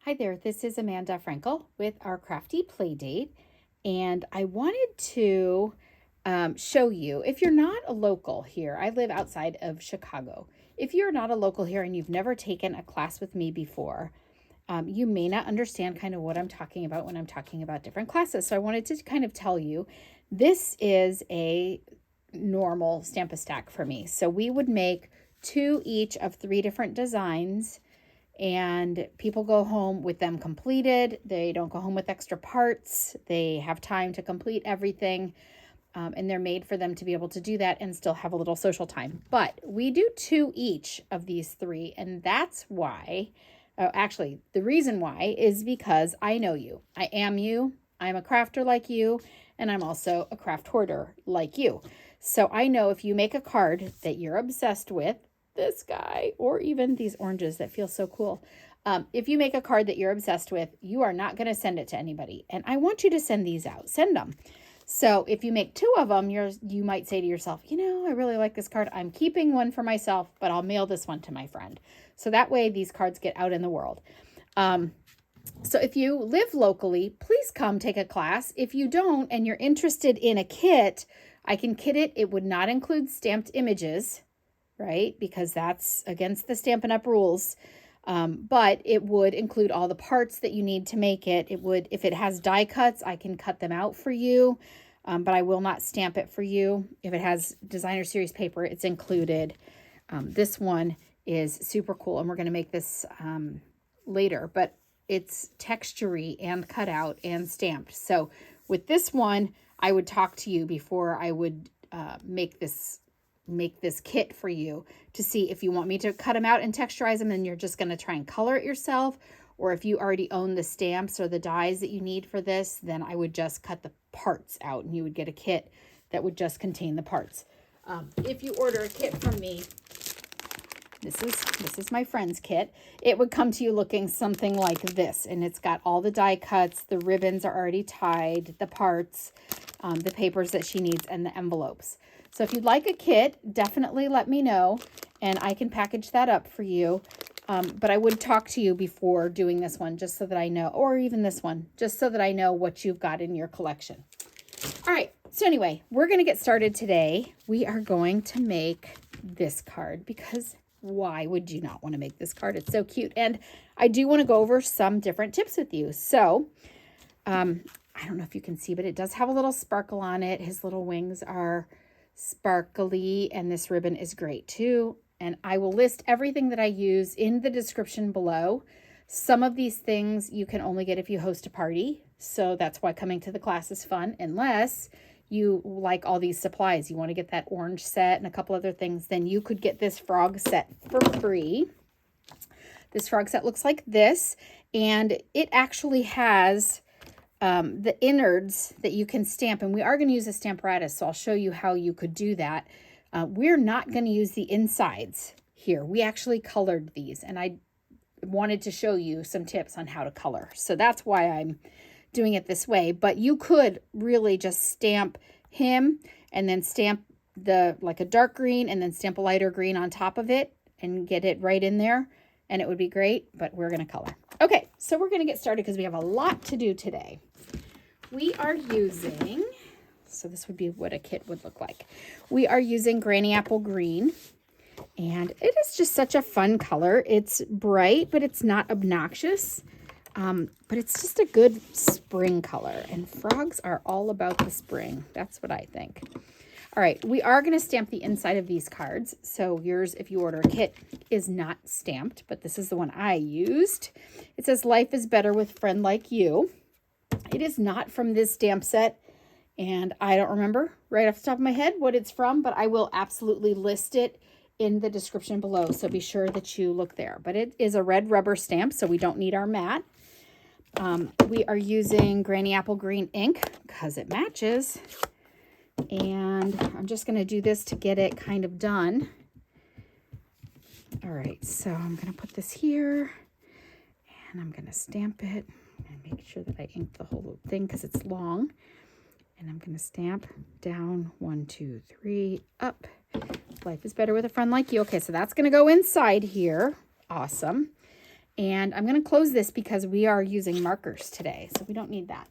Hi there, this is Amanda Frankel with our Crafty Playdate, and I wanted to show you, if you're not a local here, I live outside of Chicago. If you're not a local here and you've never taken a class with me before, you may not understand kind of what I'm talking about when I'm talking about different classes. So I wanted to kind of tell you, this is a normal Stamp-A-Stack for me. So we would make 2 each of 3 different designs, and people go home with them completed. They don't go home with extra parts. They have time to complete everything, and they're made for them to be able to do that and still have a little social time. But we do 2 each of these 3, and that's why, actually, the reason why is because I know you. I am you. I'm a crafter like you, and I'm also a craft hoarder like you. So I know if you make a card that you're obsessed with, this guy, or even these oranges that feel so cool. If you make a card that you're obsessed with, you are not going to send it to anybody. And I want you to send these out. Send them. So if you make 2 of them, you might say to yourself, I really like this card. I'm keeping one for myself, but I'll mail this one to my friend. So that way these cards get out in the world. So if you live locally, please come take a class. If you don't and you're interested in a kit, I can kit it. It would not include stamped images, right? Because that's against the Stampin' Up! Rules. But it would include all the parts that you need to make it. It would, if it has die cuts, I can cut them out for you, but I will not stamp it for you. If it has designer series paper, it's included. This one is super cool, and we're going to make this later, but it's textury and cut out and stamped. So with this one, I would talk to you before I would make this kit for you to see if you want me to cut them out and texturize them and you're just going to try and color it yourself, or if you already own the stamps or the dies that you need for this, then I would just cut the parts out and you would get a kit that would just contain the parts. If you order a kit from me, this is my friend's kit. It would come to you looking something like this, and it's got all the die cuts, the ribbons are already tied, the parts, the papers that she needs, and the envelopes. So if you'd like a kit, definitely let me know, and I can package that up for you. But I would talk to you before doing this one, just so that I know, or even this one, just so that I know what you've got in your collection. All right, so anyway, we're going to get started today. We are going to make this card, because why would you not want to make this card? It's so cute. And I do want to go over some different tips with you. So I don't know if you can see, but it does have a little sparkle on it. His little wings are sparkly, and this ribbon is great too. And I will list everything that I use in the description below. Some of these things you can only get if you host a party. So that's why coming to the class is fun, unless you like all these supplies. You want to get that orange set and a couple other things, then you could get this frog set for free. This frog set looks like this, and it actually has the innards that you can stamp, and we are going to use a Stamparatus, so I'll show you how you could do that. We're not going to use the insides here. We actually colored these, and I wanted to show you some tips on how to color. So that's why I'm doing it this way, but you could really just stamp him and then stamp like a dark green and then stamp a lighter green on top of it and get it right in there, and it would be great, but we're going to color. Okay, so we're going to get started because we have a lot to do today. We are using, so this would be what a kit would look like. We are using Granny Apple Green, and it is just such a fun color. It's bright, but it's not obnoxious. But it's just a good spring color, and frogs are all about the spring. That's what I think. All right, we are going to stamp the inside of these cards. So yours, if you order a kit, is not stamped, but this is the one I used. It says, "Life is better with a friend like you." It is not from this stamp set, and I don't remember right off the top of my head what it's from, but I will absolutely list it in the description below, so be sure that you look there. But it is a red rubber stamp, so we don't need our mat. We are using Granny Apple Green ink because it matches. And I'm just going to do this to get it kind of done. All right, so I'm going to put this here, and I'm going to stamp it and make sure that I ink the whole thing because it's long. And I'm going to stamp down 1, 2, 3, up. Life is better with a friend like you. Okay, so that's going to go inside here. Awesome. And I'm going to close this because we are using markers today, so we don't need that.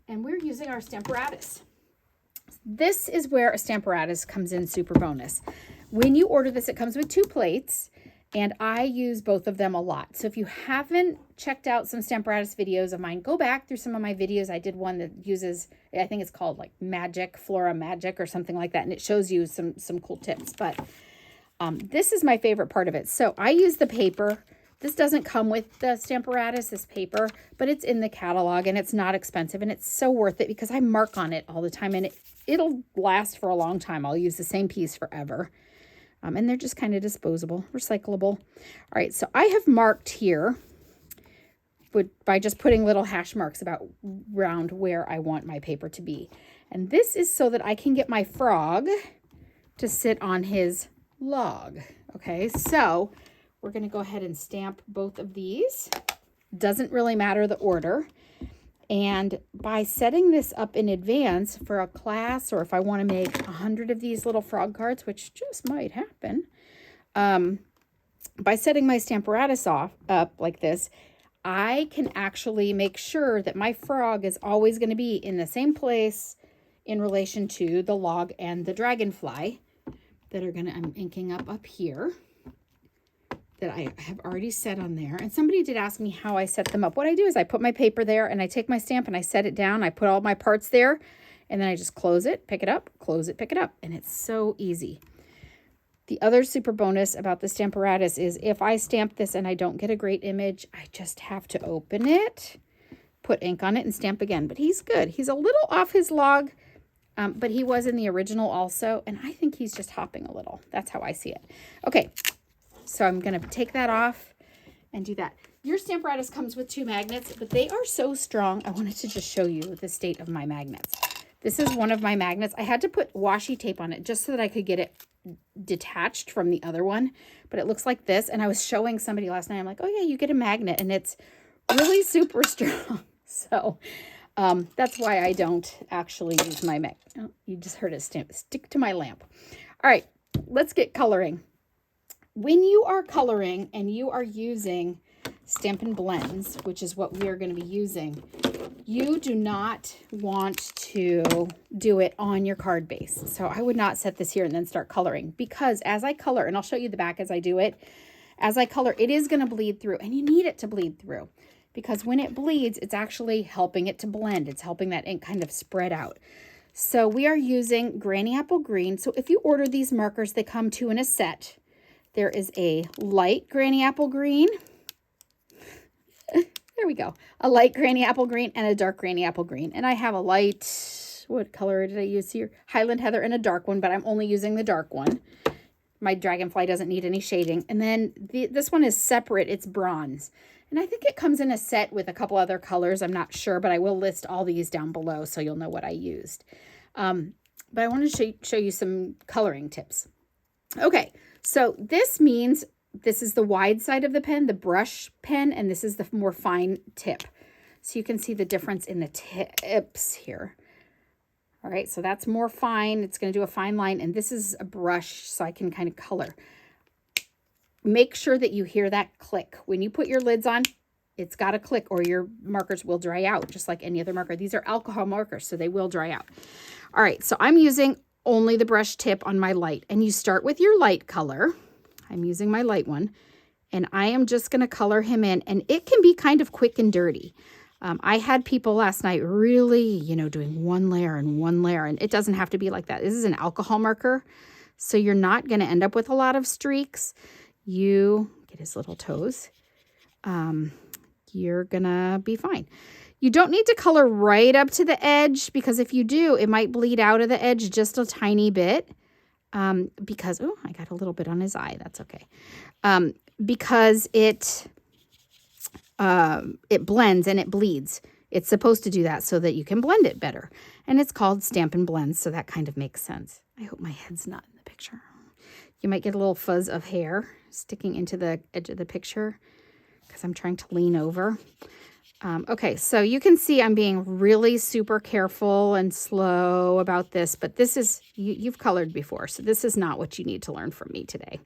And we're using our Stamparatus. This is where a Stamparatus comes in super bonus. When you order this, it comes with 2 plates, and I use both of them a lot. So if you haven't checked out some Stamparatus videos of mine, go back through some of my videos. I did one that uses, I think it's called like Magic, Flora Magic or something like that, and it shows you some cool tips. But this is my favorite part of it. So I use the paper. This doesn't come with the Stamparatus, this paper, but it's in the catalog, and it's not expensive, and it's so worth it because I mark on it all the time, and it'll last for a long time. I'll use the same piece forever. And they're just kind of disposable, recyclable. All right, so I have marked here by just putting little hash marks around where I want my paper to be. And this is so that I can get my frog to sit on his log. Okay, so we're going to go ahead and stamp both of these. Doesn't really matter the order. And by setting this up in advance for a class, or if I want to make 100 of these little frog cards, which just might happen, by setting my Stamparatus up like this, I can actually make sure that my frog is always going to be in the same place in relation to the log and the dragonfly that are I'm inking up here, that I have already set on there. And somebody did ask me how I set them up. What I do is I put my paper there, and I take my stamp and I set it down. I put all my parts there, and then I just close it, pick it up, close it, pick it up. And it's so easy. The other super bonus about the Stamparatus is if I stamp this and I don't get a great image, I just have to open it, put ink on it, and stamp again. But he's good. He's a little off his log, but he was in the original also. And I think he's just hopping a little. That's how I see it. Okay. So I'm going to take that off and do that. Your Stamparatus comes with 2 magnets, but they are so strong. I wanted to just show you the state of my magnets. This is one of my magnets. I had to put washi tape on it just so that I could get it detached from the other one, but it looks like this. And I was showing somebody last night. I'm like, oh yeah, you get a magnet, and it's really super strong. So that's why I don't actually use my magnet. Oh, you just heard it stick to my lamp. All right, let's get coloring. When you are coloring and you are using Stampin' Blends, which is what we are going to be using, you do not want to do it on your card base. So I would not set this here and then start coloring, because as I color, and I'll show you the back as I do it, as I color, it is going to bleed through, and you need it to bleed through, because when it bleeds, it's actually helping it to blend. It's helping that ink kind of spread out. So we are using Granny Apple Green. So if you order these markers, they come 2 in a set. There is a light Granny Apple Green. There we go. A light Granny Apple Green and a dark Granny Apple Green. And I have a light, what color did I use here? Highland Heather, and a dark one, but I'm only using the dark one. My dragonfly doesn't need any shading. And then this one is separate. It's bronze. And I think it comes in a set with a couple other colors. I'm not sure, but I will list all these down below so you'll know what I used. But I want to show you some coloring tips. Okay. So this means this is the wide side of the pen, the brush pen, and this is the more fine tip. So you can see the difference in the tips here. All right, so that's more fine. It's going to do a fine line, and this is a brush, so I can kind of color. Make sure that you hear that click. When you put your lids on, it's got to click, or your markers will dry out, just like any other marker. These are alcohol markers, so they will dry out. All right, so I'm using only the brush tip on my light, and you start with your light color. I'm using my light one, and I am just going to color him in, and it can be kind of quick and dirty. I had people last night really, doing one layer and one layer, and it doesn't have to be like that. This is an alcohol marker, so you're not going to end up with a lot of streaks. You get his little toes. You're going to be fine. You don't need to color right up to the edge, because if you do, it might bleed out of the edge just a tiny bit, because, oh, I got a little bit on his eye. That's okay. Because it blends and it bleeds. It's supposed to do that so that you can blend it better. And it's called Stampin' Blends, so that kind of makes sense. I hope my head's not in the picture. You might get a little fuzz of hair sticking into the edge of the picture because I'm trying to lean over. Okay, so you can see I'm being really super careful and slow about this, but this is, you've colored before, so this is not what you need to learn from me today.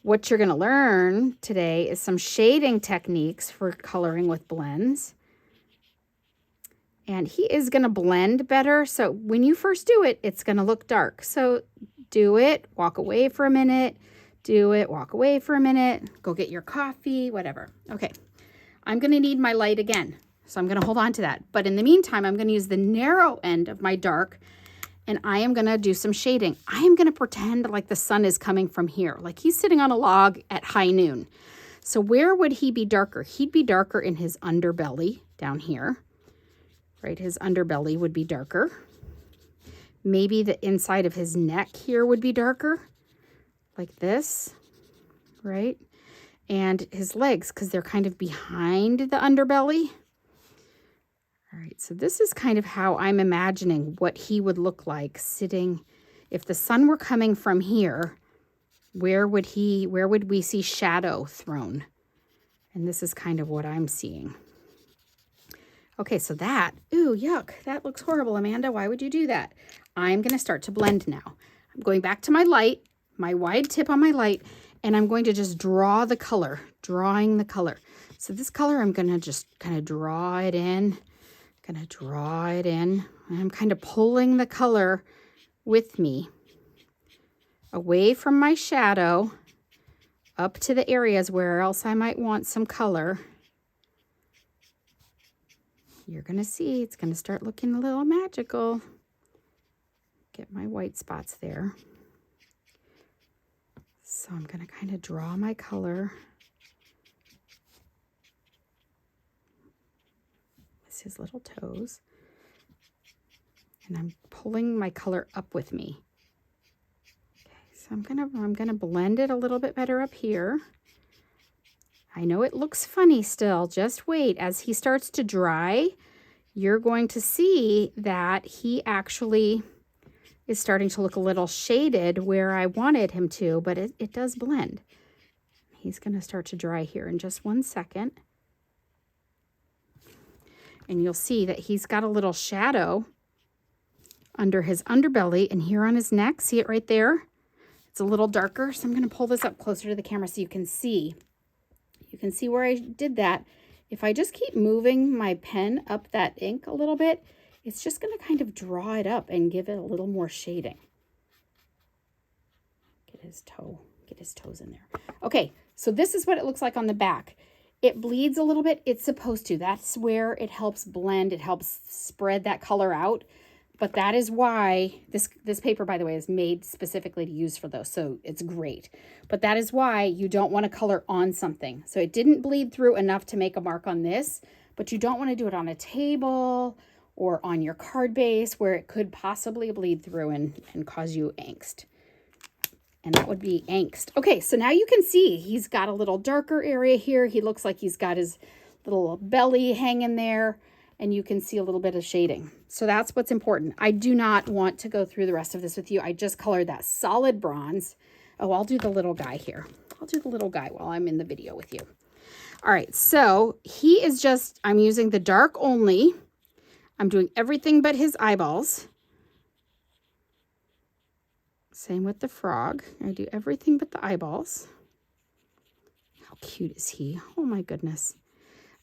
what you're going to learn today is some shading techniques for coloring with blends. And he is going to blend better. So when you first do it, it's going to look dark. So do it, walk away for a minute, do it, walk away for a minute, go get your coffee, whatever. Okay, I'm going to need my light again. So I'm going to hold on to that. But in the meantime, I'm going to use the narrow end of my dark, and I am going to do some shading. I am going to pretend like the sun is coming from here, like he's sitting on a log at high noon. So where would he be darker? He'd be darker in his underbelly down here, right? His underbelly would be darker. Maybe the inside of his neck here would be darker, like this, right? And his legs, because they're kind of behind the underbelly. All right, so this is kind of how I'm imagining what he would look like sitting. If the sun were coming from here, where would we see shadow thrown? And this is kind of what I'm seeing. Okay, so that, ooh, yuck, that looks horrible, Amanda. Why would you do that? I'm going to start to blend now. I'm going back to my light, my wide tip on my light, and I'm going to just draw the color, drawing the color. So this color, I'm going to just kind of draw it in, and I'm kind of pulling the color with me away from my shadow up to the areas where else I might want some color. You're going to see it's going to start looking a little magical. Get my white spots there. So I'm going to kind of draw my color. It's his little toes. And I'm pulling my color up with me. Okay, so I'm gonna blend it a little bit better up here. I know it looks funny still. Just wait. As he starts to dry, you're going to see that he actually is starting to look a little shaded where I wanted him to, but it does blend. He's going to start to dry here in just 1 second. And you'll see that he's got a little shadow under his underbelly and here on his neck. See it right there? It's a little darker. So I'm going to pull this up closer to the camera so you can see. You can see where I did that. If I just keep moving my pen up that ink a little bit, it's just going to kind of draw it up and give it a little more shading. Get his toes in there. Okay, so this is what it looks like on the back. It bleeds a little bit. It's supposed to. That's where it helps blend. It helps spread that color out. But that is why this paper, by the way, is made specifically to use for those. So it's great. But that is why you don't want to color on something. So it didn't bleed through enough to make a mark on this, but you don't want to do it on a table or on your card base where it could possibly bleed through and cause you angst. And that would be angst. Okay, so now you can see he's got a little darker area here. He looks like he's got his little belly hanging there. And you can see a little bit of shading. So that's what's important. I do not want to go through the rest of this with you. I just colored that solid bronze. Oh, I'll do the little guy here. I'll do the little guy while I'm in the video with you. All right, so he is just, I'm using the dark only. I'm doing everything but his eyeballs. Same with the frog. I do everything but the eyeballs. How cute is he? Oh my goodness.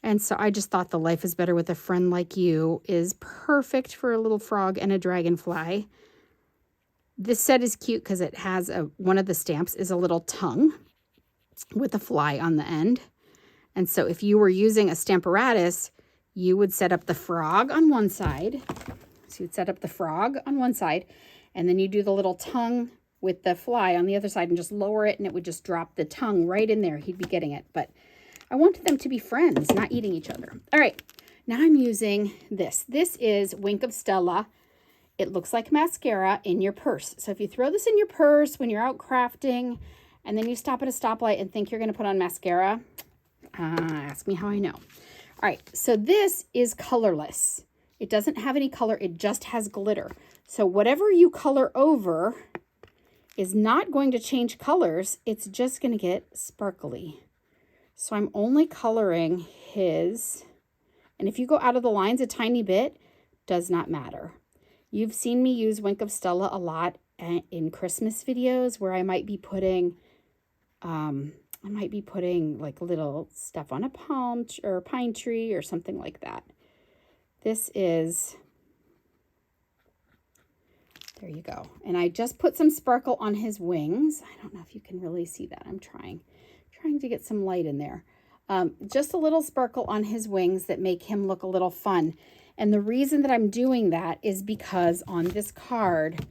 And so I just thought the Life is Better with a Friend Like You is perfect for a little frog and a dragonfly. This set is cute because it has one of the stamps is a little tongue with a fly on the end. And so if you were using a Stamparatus, you would set up the frog on one side. So you'd set up the frog on one side, and then you do the little tongue with the fly on the other side and just lower it, and it would just drop the tongue right in there. He'd be getting it. But I wanted them to be friends, not eating each other. All right, now I'm using this. This is Wink of Stella. It looks like mascara in your purse. So if you throw this in your purse when you're out crafting, and then you stop at a stoplight and think you're going to put on mascara, ask me how I know. All right, so this is colorless. It doesn't have any color. It just has glitter. So whatever you color over is not going to change colors. It's just going to get sparkly. So I'm only coloring his, and if you go out of the lines a tiny bit, does not matter. You've seen me use Wink of Stella a lot in Christmas videos where I might be putting I might be putting like little stuff on a or pine tree or something like that. This is, there you go. And I just put some sparkle on his wings. I don't know if you can really see that. I'm trying to get some light in there. Just a little sparkle on his wings that make him look a little fun. And the reason that I'm doing that is because on this card,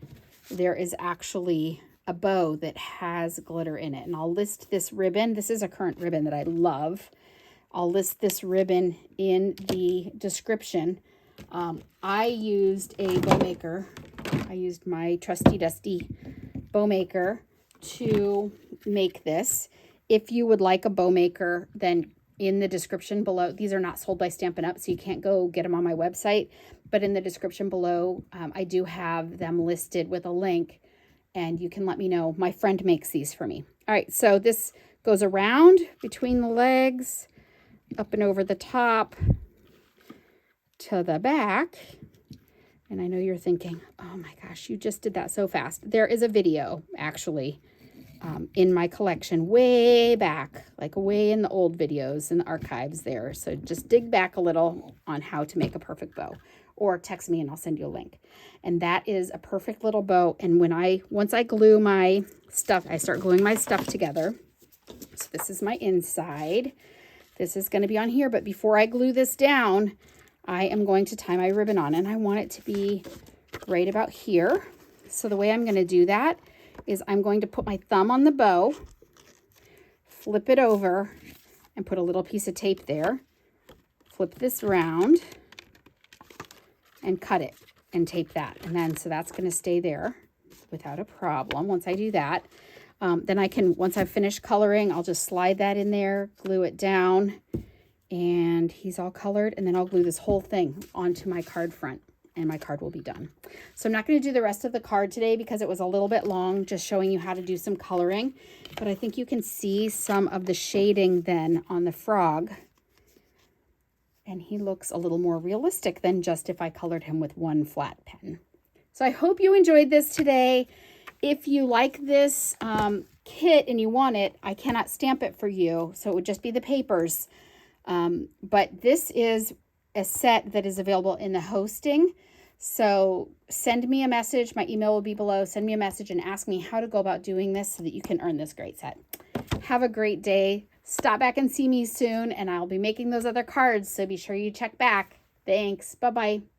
there is actually a bow that has glitter in it. And I'll list this ribbon. This is a current ribbon that I love. I'll list this ribbon in the description. I used a bow maker. I used my trusty dusty bow maker to make this. If you would like a bow maker, then in the description below, these are not sold by Stampin' Up, so you can't go get them on my website. But in the description below, I do have them listed with a link, and you can let me know. My friend makes these for me. All right, so this goes around between the legs, up and over the top to the back. And I know you're thinking, oh my gosh, you just did that so fast. There is a video, actually, in my collection way back, like way in the old videos in the archives there. So just dig back a little on how to make a perfect bow, or text me and I'll send you a link. And that is a perfect little bow. And once I glue my stuff, I start gluing my stuff together. So this is my inside. This is going to be on here, but before I glue this down, I am going to tie my ribbon on, and I want it to be right about here. So the way I'm going to do that is I'm going to put my thumb on the bow, flip it over, and put a little piece of tape there. Flip this around and cut it and tape that. And then, so that's going to stay there without a problem. Once I do that, then I can, once I've finished coloring, I'll just slide that in there, glue it down, and he's all colored. And then I'll glue this whole thing onto my card front, and my card will be done. So I'm not going to do the rest of the card today because it was a little bit long, just showing you how to do some coloring. But I think you can see some of the shading then on the frog. And he looks a little more realistic than just if I colored him with one flat pen. So I hope you enjoyed this today. If you like this kit and you want it, I cannot stamp it for you, so it would just be the papers. But this is a set that is available in the hosting. So send me a message. My email will be below. Send me a message and ask me how to go about doing this so that you can earn this great set. Have a great day. Stop back and see me soon, and I'll be making those other cards, so be sure you check back. Thanks. Bye-bye.